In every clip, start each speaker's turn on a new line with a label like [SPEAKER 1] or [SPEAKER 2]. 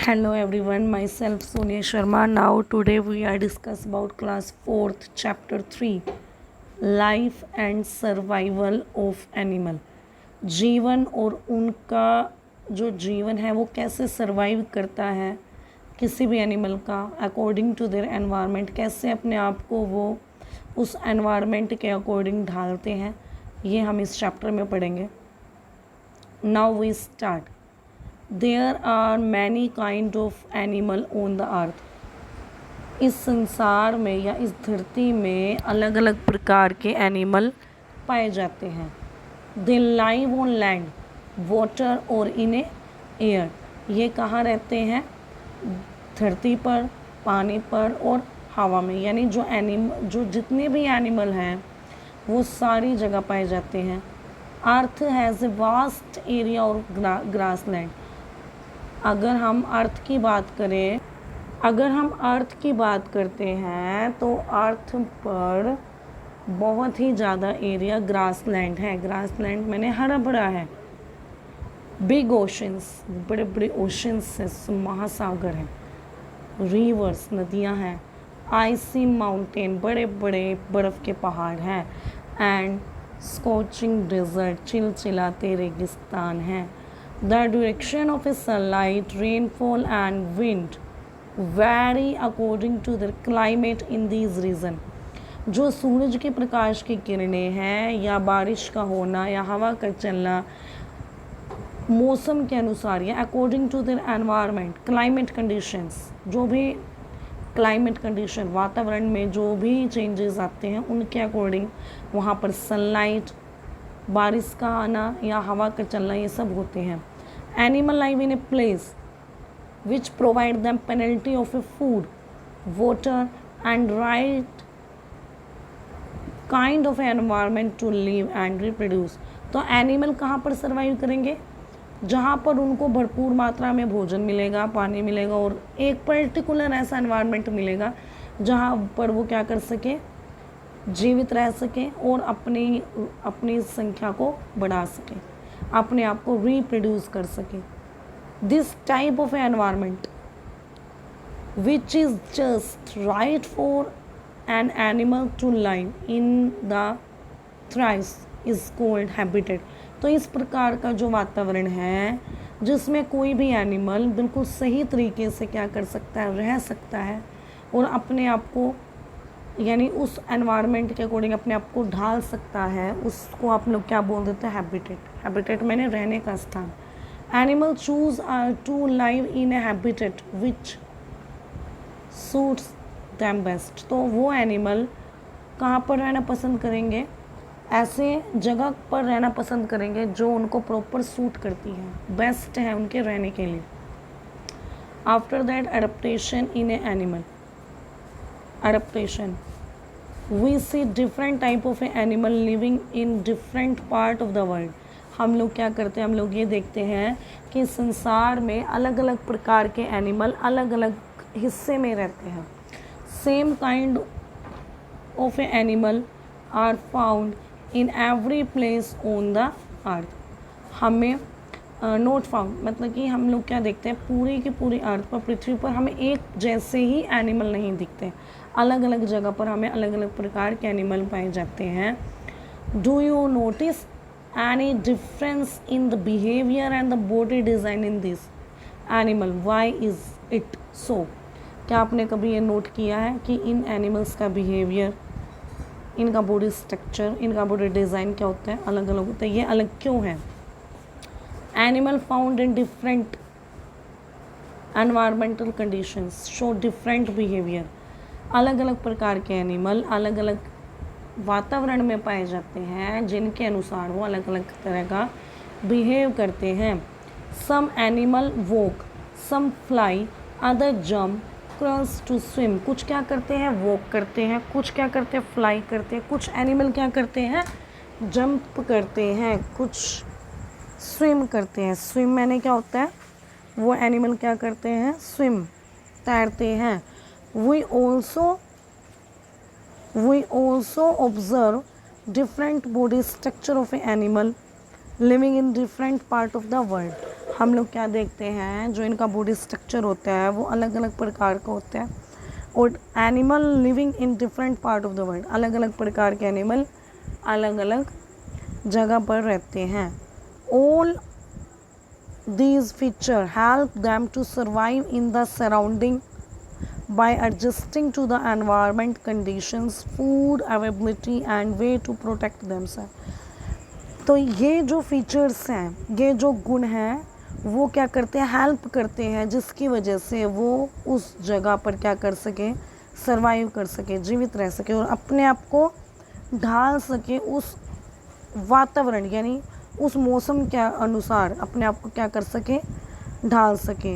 [SPEAKER 1] Hello everyone, myself Sonia Sharma. Now today we are discuss about class 4th chapter 3 life and survival of animal. जीवन और उनका जो जीवन है वो कैसे सर्वाइव करता है किसी भी एनिमल का अकॉर्डिंग टू देयर एनवायरनमेंट, कैसे अपने आप को वो उस एनवायरनमेंट के अकॉर्डिंग ढालते हैं, ये हम इस चैप्टर में पढ़ेंगे. Now we start. There are many kind of animal on the earth. इस संसार में या इस धरती में अलग अलग प्रकार के एनिमल पाए जाते हैं. दे लाइव ऑन लैंड, वाटर और इन एयर. ये कहाँ रहते हैं? धरती पर, पानी पर और हवा में. यानी जो जितने भी एनिमल हैं वो सारी जगह पाए जाते हैं. अर्थ हैज़ ए वास्ट एरिया और ग्रास लैंड. अगर हम अर्थ की बात करते हैं तो अर्थ पर बहुत ही ज़्यादा एरिया ग्रास लैंड है. ग्रास लैंड मैंने हरा भरा है. बिग ओशंस, बड़े बड़े ओशंस है, महासागर हैं. रिवर्स, नदियां हैं. आइसी माउंटेन, बड़े बड़े बर्फ़ के पहाड़ हैं. एंड स्कॉचिंग डेजर्ट, चिलचिलाते रेगिस्तान हैं. The direction of a sunlight, rainfall and wind vary according to the climate in these region. जो सूरज के प्रकाश की किरणें हैं या बारिश का होना या हवा का चलना मौसम के अनुसार या according to their environment, climate conditions, जो भी क्लाइमेट कंडीशन, वातावरण में जो भी चेंजेस आते हैं उनके अकॉर्डिंग वहाँ पर सनलाइट, बारिश का आना या हवा का चलना, ये सब होते हैं. Animal live in a place which provide them plenty of a food, water and right kind of environment to live and reproduce. तो एनिमल कहाँ पर सर्वाइव करेंगे? जहाँ पर उनको भरपूर मात्रा में भोजन मिलेगा, पानी मिलेगा और एक पर्टिकुलर ऐसा एनवायरनमेंट मिलेगा जहाँ पर वो क्या कर सके, जीवित रह सके और अपनी संख्या को बढ़ा सके, अपने आप को रिप्रोड्यूस कर सके. This type of environment which is just right for an animal to live in the thrives is called habitat. तो इस प्रकार का जो वातावरण है जिसमें कोई भी एनिमल बिल्कुल सही तरीके से क्या कर सकता है, रह सकता है और अपने आप को यानी उस एनवायरनमेंट के अकॉर्डिंग अपने आप को ढाल सकता है, उसको आप लोग क्या बोल देते हैं? हैबिटेट. हैबिटेट मैंने रहने का स्थान. Animal choose to live in a habitat which suits them best. तो वो एनिमल कहाँ पर रहना पसंद करेंगे? ऐसे जगह पर रहना पसंद करेंगे जो उनको प्रॉपर सूट करती है, बेस्ट है उनके रहने के लिए. After that adaptation in A animal. adaptation, we see different type of animal living in different part of the world. हम लोग क्या करते हैं, हम लोग ये देखते हैं कि संसार में अलग अलग प्रकार के एनिमल अलग अलग हिस्से में रहते हैं. Same kind of a animal are found in every place on the earth. हमें नॉट फाउंड मतलब कि हम लोग क्या देखते हैं, पूरी की पूरी अर्थ पर, पृथ्वी पर हमें एक जैसे ही एनिमल नहीं दिखते. अलग अलग जगह पर हमें अलग अलग प्रकार के एनिमल पाए जाते हैं. Do you notice any difference in the behaviour and the body design in this animal? Why is it so? क्या आपने कभी ये नोट किया है कि इन एनिमल्स का बिहेवियर, इनका बॉडी स्ट्रक्चर, इनका बॉडी डिज़ाइन क्या होता है, अलग अलग होता है. ये अलग क्यों है? Animal found in different environmental conditions show different behaviour. अलग अलग प्रकार के एनिमल अलग अलग वातावरण में पाए जाते हैं जिनके अनुसार वो अलग अलग तरह का बिहेव करते हैं. Some animal walk, some fly, other jump, cross to swim. कुछ क्या करते हैं, वॉक करते हैं, कुछ क्या करते हैं, फ्लाई करते हैं, कुछ एनिमल क्या करते हैं, जंप करते हैं, कुछ स्विम करते हैं. स्विम मैंने क्या होता है, वो एनिमल क्या करते हैं, स्विम, तैरते हैं. We also observe different body structure of an animal living in different part of the world. हम लोग क्या देखते हैं, जो इनका बॉडी स्ट्रक्चर होता है वो अलग अलग प्रकार का होता है, और animal living in different part of the world, अलग अलग प्रकार के एनिमल अलग अलग जगह पर रहते हैं। All these features help them to survive in the surrounding by adjusting to the environment conditions, food availability and way to protect themselves। तो ये जो फीचर्स हैं, ये जो गुण हैं, वो क्या करते हैं, हेल्प करते हैं, जिसकी वजह से वो उस जगह पर क्या कर सके, सर्वाइव कर सके, जीवित रह सके और अपने आप को ढाल सके उस वातावरण यानी उस मौसम के अनुसार अपने आप को क्या कर सके, ढाल सके।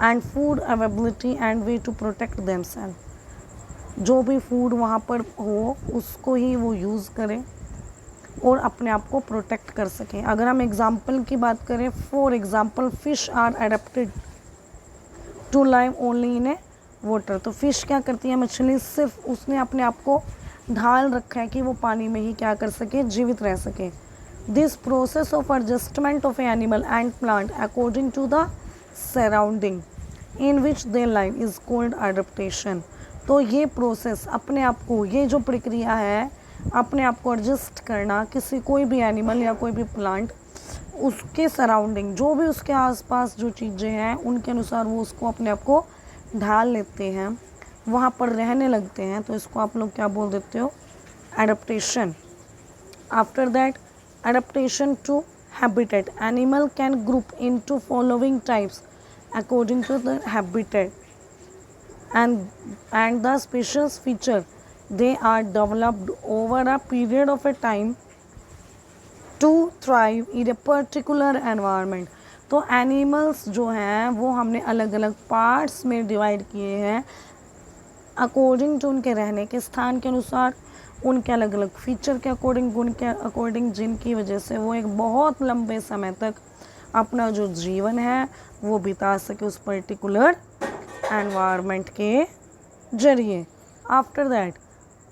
[SPEAKER 1] And food availability and way to protect themself, जो भी फूड वहाँ पर हो उसको ही वो यूज़ करें और अपने आप को प्रोटेक्ट कर सकें। अगर हम एग्जाम्पल की बात करें, for example fish are adapted to live only in a water. तो फिश क्या करती है, मछली सिर्फ उसने अपने आप को ढाल रखा है कि वो पानी में ही क्या कर सके, जीवित रह सके। This process of adjustment of animal and plant according to the surrounding in which they live is called adaptation. तो ये प्रोसेस अपने आप को, ये जो प्रक्रिया है अपने आप को एडजस्ट करना, किसी कोई भी एनिमल या कोई भी प्लांट उसके सराउंडिंग, जो भी उसके आसपास जो चीज़ें हैं उनके अनुसार वो उसको अपने आप को ढाल लेते हैं, वहाँ पर रहने लगते हैं। तो इसको आप लोग क्या बोल देते हो, adaptation. After that adaptation to habitat, animal can group into following types according to the habitat and the species feature they are developed over a period of a time to thrive in a particular environment। तो animals जो हैं वो हमने अलग अलग parts में divide किए हैं अकॉर्डिंग टू उनके रहने के स्थान के अनुसार, उनके अलग अलग फीचर के अकॉर्डिंग, गुण के अकॉर्डिंग, जिनकी वजह से वो एक बहुत लंबे समय तक अपना जो जीवन है वो बिता सके उस पर्टिकुलर एनवायरनमेंट के जरिए। After that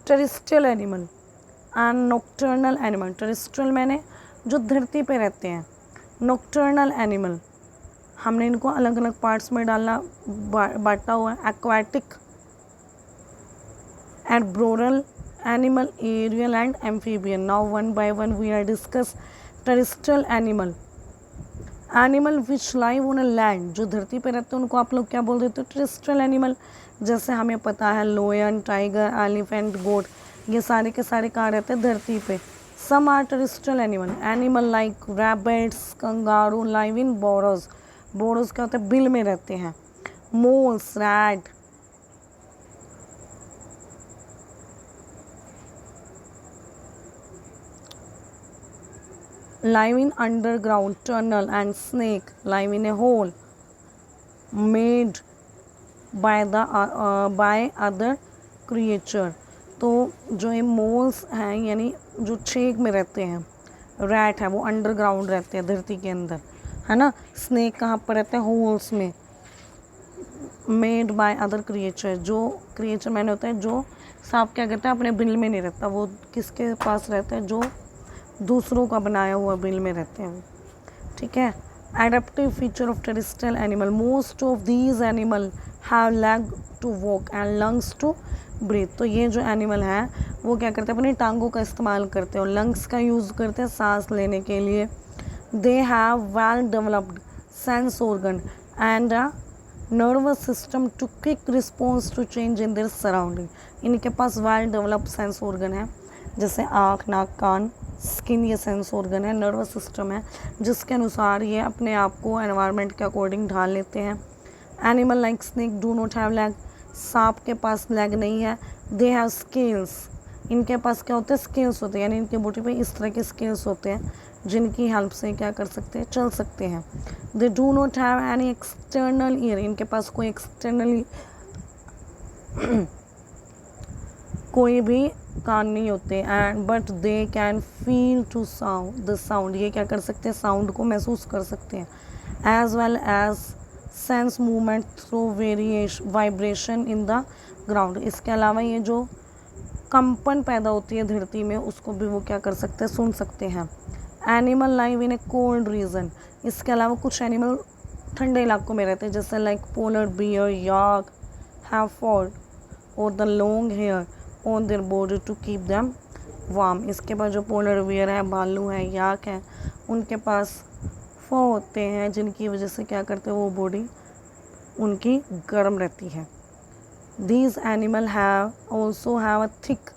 [SPEAKER 1] terrestrial animal and nocturnal animal. Terrestrial मैंने जो धरती पे रहते हैं, नॉक्टर्नल एनिमल हमने इनको अलग अलग पार्ट्स में डालना बांटा हुआ है, aquatic and boreal animal, aerial and amphibian. Now one by one we are discuss terrestrial animal. Animal which live on a land, जो धरती पे रहते हैं उनको आप लोग क्या बोल देते हो, टेरेस्ट्रियल एनिमल। जैसे हमें पता है लोयन, टाइगर, एलिफेंट, गोट, ये सारे के सारे कहाँ रहते हैं, धरती पे। Some are terrestrial animal, animal like rabbits, kangaroo live in burrows. Burrows क्या होता है, बिल में रहते हैं। Moles, rat, live in underground tunnel, and snake live in a hole made by other creature। तो जो ये मोल्स हैं यानी जो छेक में रहते हैं, रैट है वो अंडरग्राउंड रहते हैं धरती के अंदर, है ना। स्नेक कहाँ पर रहते हैं, होल्स में। मेड बाय अदर क्रिएचर, जो क्रिएचर मैंने होता है जो सांप क्या कहते हैं अपने बिल में नहीं रहता, वो किसके पास रहता है, जो दूसरों का बनाया हुआ बिल में रहते हैं, ठीक है। Adaptive feature of terrestrial animal, most of these animal have leg to walk and lungs to breathe. तो ये जो एनिमल हैं वो क्या करते हैं, अपनी टांगों का इस्तेमाल करते हैं और लंग्स का यूज़ करते हैं सांस लेने के लिए। They have well developed sense organ and a nervous system to quick response to change in their surrounding. इनके पास वेल डेवलप्ड सेंस ऑर्गन है, जैसे आँख, नाक, कान, स्किन, ये सेंस ऑर्गन है। नर्वस सिस्टम है जिसके अनुसार ये अपने आप को एनवायरनमेंट के अकॉर्डिंग ढाल लेते हैं। Animal like snake do not have leg, सांप के पास लेग नहीं है। दे हैव स्केल्स, इनके पास क्या होते हैं, स्केल्स होते हैं, यानी इनके बॉडी पे इस तरह के स्केल्स होते हैं जिनकी हेल्प से क्या कर सकते हैं, चल सकते हैं। They do not have any external ear, इनके पास कोई एक्सटर्नली कोई भी कान नहीं होते। And but they can feel to sound the sound, ये क्या कर सकते हैं, साउंड को महसूस कर सकते हैं। As well as sense movement through vibration in the ground, इसके अलावा ये जो कंपन पैदा होती है धरती में उसको भी वो क्या कर सकते हैं, सुन सकते हैं। Animal live in A cold region, इसके अलावा कुछ एनिमल ठंडे इलाकों में रहते हैं, जैसे like polar bear, yak, have fur और the long hair on their body to keep them warm. इसके बाद जो पोलर बियर है, भालू है, याक है, उनके पास फर होते हैं जिनकी वजह से क्या करते हैं वो बॉडी उनकी गर्म रहती है। These animal also have a thick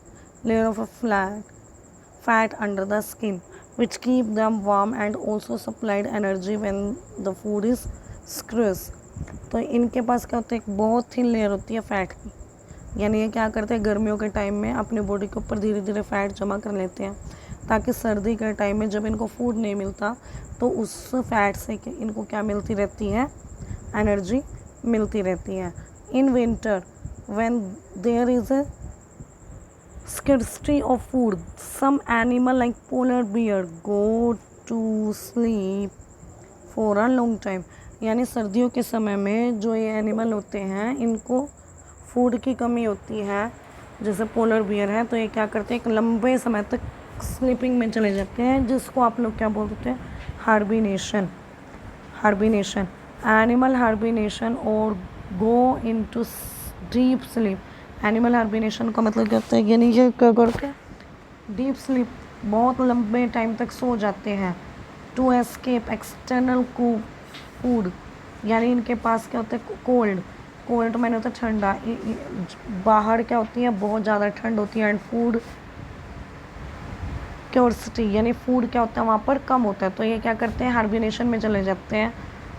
[SPEAKER 1] layer of a fat under the skin which keep them warm and also supplied energy when the food is scarce। तो इनके पास क्या होता है, एक बहुत थिन लेयर होती है फैट की, यानी ये क्या करते हैं गर्मियों के टाइम में अपनी बॉडी के ऊपर धीरे धीरे फैट जमा कर लेते हैं, ताकि सर्दी के टाइम में जब इनको फूड नहीं मिलता तो उस फैट से इनको क्या मिलती रहती है, एनर्जी मिलती रहती है। In winter when there is a scarcity of food, some animal like polar bear go to sleep for a long time। यानी सर्दियों के समय में जो ये एनिमल होते हैं इनको फूड की कमी होती है, जैसे पोलर बियर है, तो ये क्या करते हैं एक लंबे समय तक स्लीपिंग में चले जाते हैं, जिसको आप लोग क्या बोलते हैं, हार्बिनेशन। हार्बिनेशन, एनिमल हार्बिनेशन और go into deep sleep. Animal hibernation का मतलब क्या होता है, यानी ये क्या करते हैं डीप स्लीप, बहुत लंबे टाइम तक सो जाते हैं। टू एस्केप एक्सटर्नल फूड, यानी इनके पास क्या होता है कोल्ड, कोल्ड मैंने होता है ठंडा, बाहर क्या होती है बहुत ज़्यादा ठंड होती है, एंड फूड क्योरसिटी, यानी फूड क्या होता है वहाँ पर कम होता है, तो ये क्या करते हैं हार्बिनेशन में चले जाते हैं,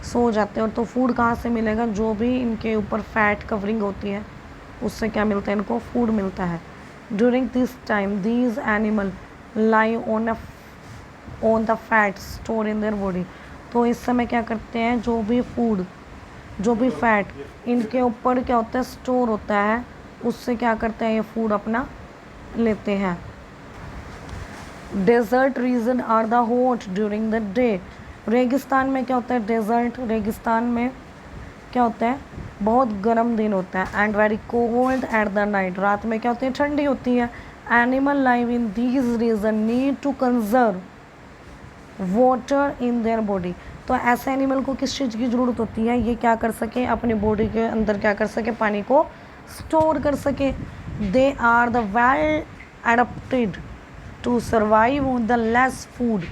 [SPEAKER 1] सो जाते हैं। और तो फूड कहाँ से मिलेगा, जो भी इनके ऊपर फैट कवरिंग होती है उससे क्या मिलता है, इनको फूड मिलता है। During this time these animal lie on the fat store in their body. तो इस समय क्या करते हैं, जो भी फूड, जो भी फैट इनके ऊपर क्या होता है स्टोर होता है, उससे क्या करते हैं ये फूड अपना लेते हैं। Desert region are the hot during the day. रेगिस्तान में क्या होता है, डेजर्ट रेगिस्तान में क्या होता है बहुत गर्म दिन होता है, and very cold at the night, रात में क्या होती है ठंडी होती है। Animal live in these region need to conserve water in their body. तो ऐसे एनिमल को किस चीज़ की ज़रूरत होती है, ये क्या कर सके अपनी बॉडी के अंदर क्या कर सके, पानी को स्टोर कर सके। They are the well adapted to survive on the less food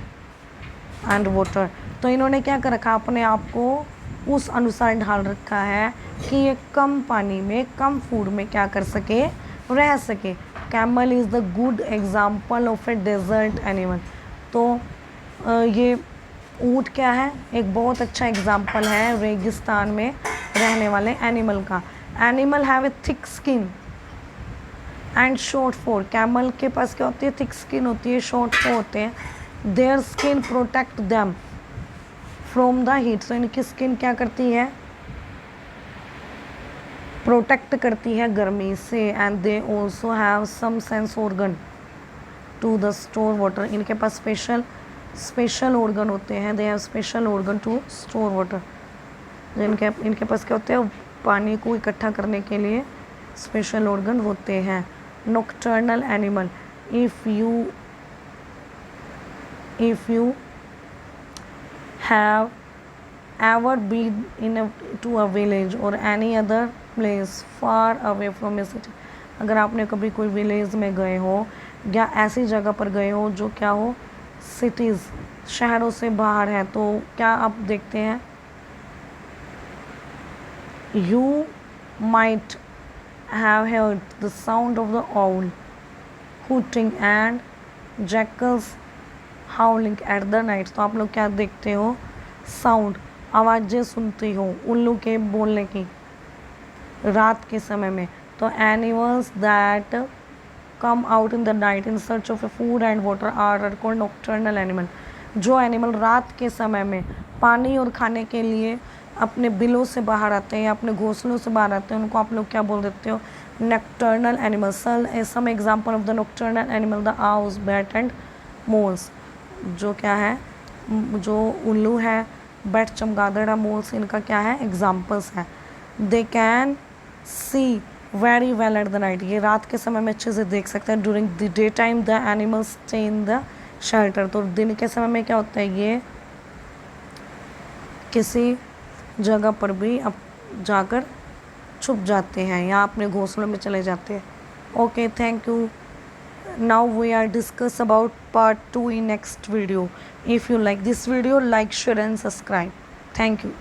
[SPEAKER 1] and water. तो इन्होंने क्या कर रखा, अपने आप को उस अनुसार ढाल रखा है कि ये कम पानी में कम फूड में क्या कर सके, रह सके। Camel is the good example of a desert animal. तो ये ऊँट क्या है, एक बहुत अच्छा एग्जाम्पल है रेगिस्तान में रहने वाले एनिमल का। Animal have a thick skin and short for. Camel के पास क्या होती है, थिक स्किन होती है, शॉर्ट फॉर होते हैं। Their skin protect them from the heat. तो इनकी स्किन क्या करती है, प्रोटेक्ट करती है गर्मी से। And they also have some sense organ to the store water. इनके पास स्पेशल ऑर्गन होते हैं, they have special organ to store water. इनके पास क्या होते हैं, पानी को इकट्ठा करने के लिए स्पेशल ऑर्गन होते हैं। Nocturnal animal, if you have ever been to a village or any other place far away from a city। अगर आपने कभी कोई विलेज में गए हो या ऐसी जगह पर गए हो जो क्या हो सिटीज़, शहरों से बाहर है, तो क्या आप देखते हैं, you might have heard the sound of the owl hooting and jackals हाउलिंग eight the night. तो आप लोग क्या देखते हो, साउंड, आवाज़ें सुनती हो उल्लू के बोलने की रात के समय में। तो animals that come out in the night in search of a food and water are called nocturnal animal. जो एनिमल रात के समय में पानी और खाने के लिए अपने बिलों से बाहर आते हैं या अपने घोंसलों से बाहर आते हैं, उनको आप लोग क्या बोल देते हो, nocturnal animals. Some example of the nocturnal animal, the owls, bat and moles. जो क्या है, जो उल्लू है, बैट, चमगादड़, मोल्स, इनका क्या है एग्जाम्पल्स हैं। They can see very well at the night. ये रात के समय में अच्छे से देख सकते हैं। During the day time the animals stay in the shelter. तो दिन के समय में क्या होता है, ये किसी जगह पर भी अब जाकर छुप जाते हैं या अपने घोंसलों में चले जाते हैं। Okay, thank you. Now we are discuss about part 2 in next video. If you like this video, like, share and subscribe. Thank you.